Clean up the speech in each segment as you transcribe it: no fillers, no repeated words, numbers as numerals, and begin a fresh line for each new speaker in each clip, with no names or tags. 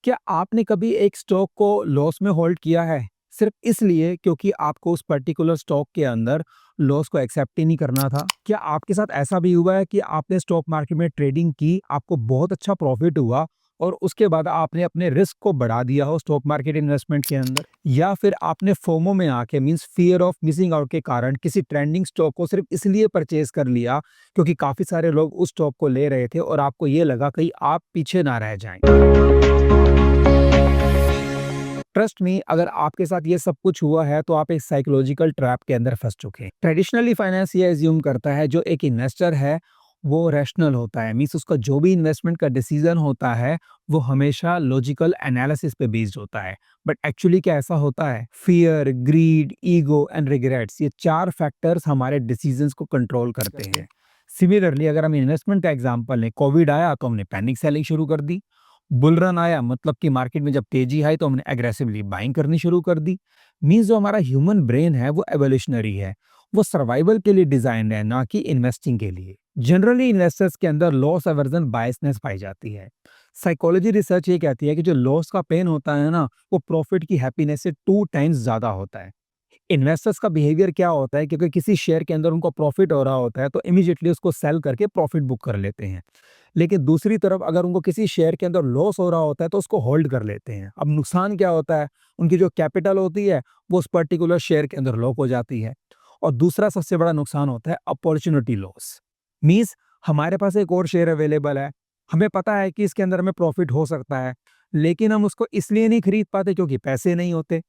क्या आपने कभी एक स्टॉक को लॉस में होल्ड किया है? सिर्फ़ इसलिए क्योंकि आपको उस पर्टिकुलर स्टॉक के अंदर लॉस को एक्सेप्ट ही नहीं करना था? क्या आपके साथ ऐसा भी हुआ है कि आपने स्टॉक मार्केट में ट्रेडिंग की, आपको बहुत अच्छा प्रॉफ़िट हुआ और उसके बाद आपने अपने रिस्क को बढ़ा दिया हो स्टॉक मार्केट इन्वेस्टमेंट के अंदर? या फिर आपने फोमो में आके means fear of missing out के कारण किसी ट्रेंडिंग स्टॉक को सिर्फ़ इसलिए परचेज़ कर लिया क्योंकि काफ़ी सारे लोग उस स्टॉक को ले रहे थे और आपको ये लगा कहीं आप पीछे ना रह जाएँ? ट्रस्ट मी, अगर आपके साथ ये सब कुछ हुआ है तो आप एक साइकोलॉजिकल ट्रैप के अंदर फंस चुके हैं। ट्रेडिशनली फाइनेंस ये एज्यूम करता है जो एक इन्वेस्टर है वो रैशनल होता है, मींस उसका जो भी इन्वेस्टमेंट का डिसीजन होता है वो हमेशा लॉजिकल एनालिसिस पे बेस्ड होता है। बट एक्चुअली क्या ऐसा होता है? Fear, greed, ego and regrets, ये चार फैक्टर्स हमारे डिसीजंस को कंट्रोल करते हैं। सिमिलरली अगर हम इन्वेस्टमेंट का एग्जांपल लें, कोविड आया तो हमने पैनिक सेलिंग शुरू कर दी। बुल रन आया मतलब कि मार्केट में जब तेजी आई तो हमने एग्रेसिवली बाइंग करनी शुरू कर दी। मींस जो हमारा ह्यूमन ब्रेन है वो एवोल्यूशनरी है, वो सर्वाइवल के लिए डिजाइन है, ना कि इन्वेस्टिंग के लिए। जनरली इन्वेस्टर्स के अंदर लॉस अवर्जन बायसनेस पाई जाती है। साइकोलॉजी रिसर्च ये कहती है कि जो लॉस का पेन होता है ना, वो प्रॉफिट की हैप्पीनेस से 2 टाइम्स ज्यादा होता है। इन्वेस्टर्स का बिहेवियर क्या होता है, क्योंकि किसी शेयर के अंदर उनको प्रॉफिट हो रहा होता है तो इमीडिएटली उसको सेल करके प्रॉफिट बुक कर लेते हैं। लेकिन दूसरी तरफ अगर उनको किसी शेयर के अंदर लॉस हो रहा होता है तो उसको होल्ड कर लेते हैं। अब नुकसान क्या होता है? उनकी जो कैपिटल होती है वो उस पर्टिकुलर शेयर के अंदर लॉक हो जाती है। और दूसरा सबसे बड़ा नुकसान होता है अपॉर्चुनिटी लॉस। मींस हमारे पास एक और शेयर अवेलेबल है, हमें पता है कि इसके अंदर हमें प्रॉफिट हो सकता है, लेकिन हम उसको इसलिए नहीं खरीद पाते क्योंकि पैसे नहीं होते।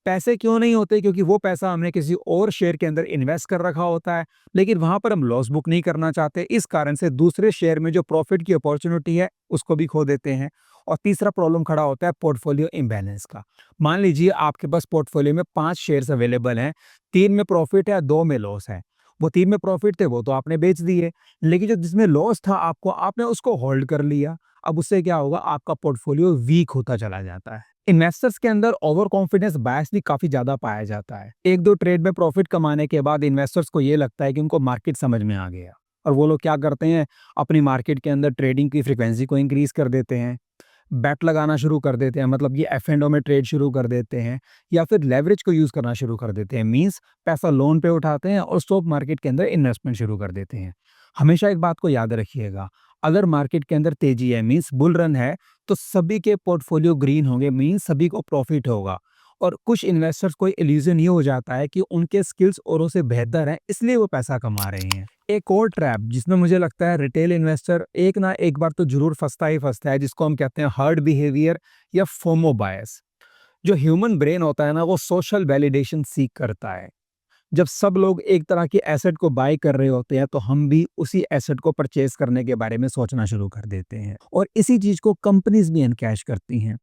पैसे क्यों नहीं होते? क्योंकि वो पैसा हमने किसी और शेयर के अंदर इन्वेस्ट कर रखा होता है, लेकिन वहां पर हम लॉस बुक नहीं करना चाहते। इस कारण से दूसरे शेयर में जो प्रॉफिट की अपॉर्चुनिटी है उसको भी खो देते हैं। और तीसरा प्रॉब्लम खड़ा होता है पोर्टफोलियो इम्बैलेंस का। मान लीजिए आपके पास पोर्टफोलियो में 5 शेयर्स अवेलेबल हैं, 3 में प्रॉफिट है, 2 में लॉस है। वो 3 में प्रॉफिट थे वो तो आपने बेच दिए, लेकिन जो जिसमें लॉस था आपको, आपने उसको होल्ड कर लिया। अब उससे क्या होगा? आपका पोर्टफोलियो वीक होता चला जाता है। इन्वेस्टर्स के अंदर ओवर कॉन्फिडेंस बायस भी काफी ज्यादा पाया जाता है। एक दो ट्रेड में प्रॉफिट कमाने के बाद इन्वेस्टर्स को ये लगता है कि उनको मार्केट समझ में आ गया, और वो लोग क्या करते हैं? अपनी मार्केट के अंदर ट्रेडिंग की फ्रीक्वेंसी को इंक्रीज कर देते हैं, बेट लगाना शुरू कर देते हैं, मतलब ये एफ एंड ओ में ट्रेड शुरू कर देते हैं, या फिर लेवरेज को यूज करना शुरू कर देते हैं। मींस पैसा लोन पे उठाते हैं और स्टॉक मार्केट के अंदर इन्वेस्टमेंट शुरू कर देते हैं। हमेशा एक बात को याद रखिएगा, अगर मार्केट के अंदर तेजी है मींस बुल रन है, तो सभी के पोर्टफोलियो ग्रीन होंगे, मींस सभी को प्रॉफिट होगा। और कुछ इन्वेस्टर्स को इल्यूजन ये हो जाता है कि उनके स्किल्स औरों से बेहतर हैं, इसलिए वो पैसा कमा रहे हैं। एक और ट्रैप जिसमें मुझे लगता है रिटेल इन्वेस्टर एक ना एक बार तो जरूर फंसता ही फंसता है, जिसको हम कहते हैं हर्ड बिहेवियर या फोमो बायस। जो ह्यूमन ब्रेन होता है ना, वो सोशल वैलिडेशन सीक करता है। जब सब लोग एक तरह की एसेट को बाय कर रहे होते हैं तो हम भी उसी एसेट को परचेज करने के बारे में सोचना शुरू कर देते हैं, और इसी चीज को कंपनीज भी एनकैश करती हैं।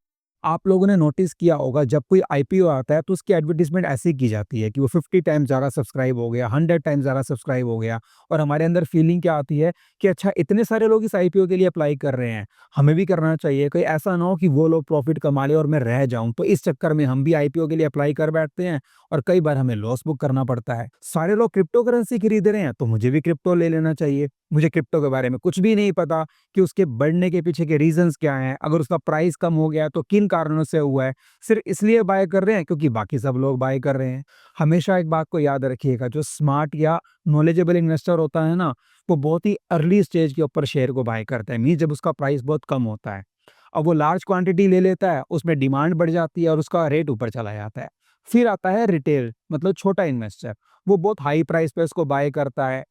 आप लोगों ने नोटिस किया होगा, जब कोई आईपीओ आता है तो उसकी एडवर्टीजमेंट ऐसी की जाती है कि वो 50 टाइम्स ज़्यादा सब्सक्राइब हो गया, 100 टाइम्स ज़्यादा सब्सक्राइब हो गया। और हमारे अंदर फीलिंग क्या आती है कि अच्छा, इतने सारे लोग इस आईपीओ के लिए अप्लाई कर रहे हैं, हमें भी करना चाहिए। कोई ऐसा ना हो कि वो लोग प्रॉफिट कमा ले और मैं रह जाऊं, तो इस चक्कर में हम भी आईपीओ के लिए अप्लाई कर बैठते हैं और कई बार हमें लॉस बुक करना पड़ता है। सारे लोग क्रिप्टो करेंसी खरीद रहे हैं तो मुझे भी क्रिप्टो ले लेना चाहिए। मुझे क्रिप्टो के बारे में कुछ भी नहीं पता कि उसके बढ़ने के पीछे के रीजंस क्या हैं, अगर उसका प्राइस कम हो गया तो किन कारणों से हुआ है। सिर्फ इसलिए बाय कर रहे हैं क्योंकि बाकी सब लोग बाय कर रहे हैं। हमेशा एक बात को याद रखिएगा, जो स्मार्ट या नॉलेजेबल इन्वेस्टर होता है ना, वो बहुत ही अर्ली स्टेज के ऊपर शेयर को बाय करता है, मीन जब उसका प्राइस बहुत कम होता है। अब वो लार्ज क्वांटिटी ले लेता है, उसमें डिमांड बढ़ जाती है और उसका रेट ऊपर चला जाता है। फिर आता है रिटेल, मतलब छोटा इन्वेस्टर, वो बहुत हाई प्राइस पे उसको बाय करता है।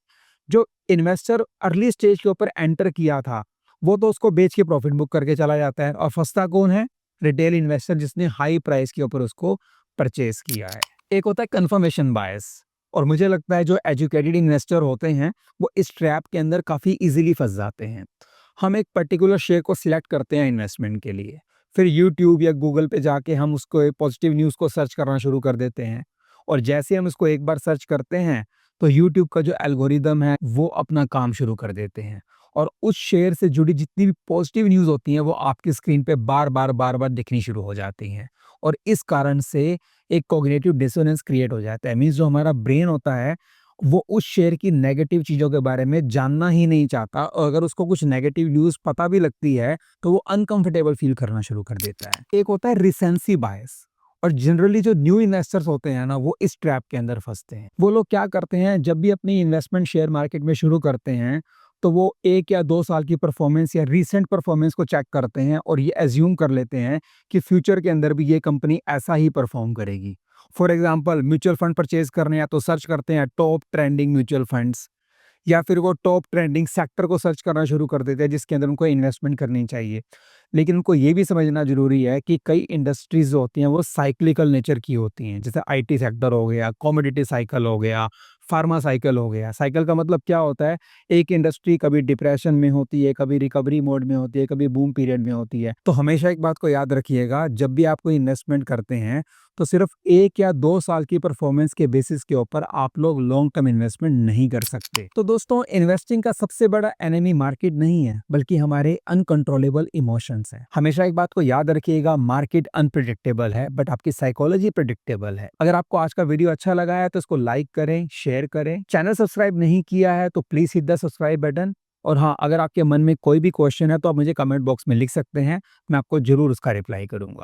जो इन्वेस्टर अर्ली स्टेज के ऊपर एंटर किया था, वो तो उसको बेच के प्रॉफिट बुक करके चला जाता है, और फंसता कौन है? रिटेल इन्वेस्टर, जिसने हाई प्राइस के ऊपर उसको परचेज किया है। एक होता है कंफर्मेशन बायस, और मुझे लगता है जो एजुकेटेड इन्वेस्टर होते हैं वो इस ट्रैप के अंदर काफी इजीली फंस जाते हैं। हम एक पर्टिकुलर शेयर को सिलेक्ट करते हैं इन्वेस्टमेंट के लिए, फिर यूट्यूब या गूगल पे जाके हम उसको पॉजिटिव न्यूज़ को सर्च करना शुरू कर देते हैं। और जैसे हम इसको एक बार सर्च करते हैं तो यूट्यूब का जो एल्गोरिदम है वो अपना काम शुरू कर देते हैं, और उस शेयर से जुड़ी जितनी भी पॉजिटिव न्यूज़ होती हैं वो आपकी स्क्रीन पे बार बार दिखनी शुरू हो जाती हैं। और इस कारण से एक कॉग्निटिव डिसोनेंस क्रिएट हो जाता है। मीन्स जो हमारा ब्रेन होता है वो उस शेयर की नेगेटिव चीज़ों के बारे में जानना ही नहीं चाहता और अगर उसको कुछ नेगेटिव न्यूज़ पता भी लगती है, तो वो अनकंफर्टेबल फ़ील करना शुरू कर देता है। एक होता है रिसेंसी बायस और जनरली जो न्यू इन्वेस्टर्स होते हैं ना, वो इस ट्रैप के अंदर फँसते हैं। वो लोग क्या करते हैं, जब भी अपनी इन्वेस्टमेंट शेयर मार्केट में शुरू करते हैं, तो वो 1 या 2 साल की परफॉर्मेंस या रीसेंट परफॉर्मेंस को चेक करते हैं और ये अज़्यूम कर लेते हैं कि फ्यूचर के अंदर भी ये कंपनी ऐसा ही परफॉर्म करेगी। For example mutual fund purchase करने या तो सर्च करते हैं टॉप ट्रेंडिंग म्यूचुअल फंड्स या फिर वो टॉप ट्रेंडिंग सेक्टर को सर्च करना शुरू कर देते हैं जिसके अंदर उनको इन्वेस्टमेंट करनी चाहिए। लेकिन उनको ये भी समझना ज़रूरी है कि कई इंडस्ट्रीज़ जो होती हैं वो साइक्लिकल नेचर की होती हैं। जैसे आईटी सेक्टर हो गया, कमोडिटी साइकिल हो गया, फार्मा साइकिल हो गया। साइकिल का मतलब क्या होता है, एक इंडस्ट्री कभी डिप्रेशन में होती है, कभी रिकवरी मोड में होती है, कभी बूम पीरियड में होती है। तो हमेशा एक बात को याद रखिएगा, जब भी आप कोई इन्वेस्टमेंट करते हैं तो सिर्फ 1 या 2 साल की परफॉर्मेंस के बेसिस के ऊपर आप लोग लॉन्ग टर्म इन्वेस्टमेंट नहीं कर सकते। तो दोस्तों, इन्वेस्टिंग का सबसे बड़ा एनिमी मार्केट नहीं है, बल्कि हमारे अनकंट्रोलेबल इमोशंस हैं। हमेशा एक बात को याद रखिएगा, मार्केट अनप्रेडिक्टेबल है बट आपकी साइकोलॉजी प्रेडिक्टेबल है। अगर आपको आज का वीडियो अच्छा लगा है तो इसको लाइक करें, शेयर करें। चैनल सब्सक्राइब नहीं किया है तो please hit the subscribe button. और हाँ, अगर आपके मन में कोई भी क्वेश्चन है तो आप मुझे कमेंट बॉक्स में लिख सकते हैं, मैं आपको जरूर उसका रिप्लाई करूंगा।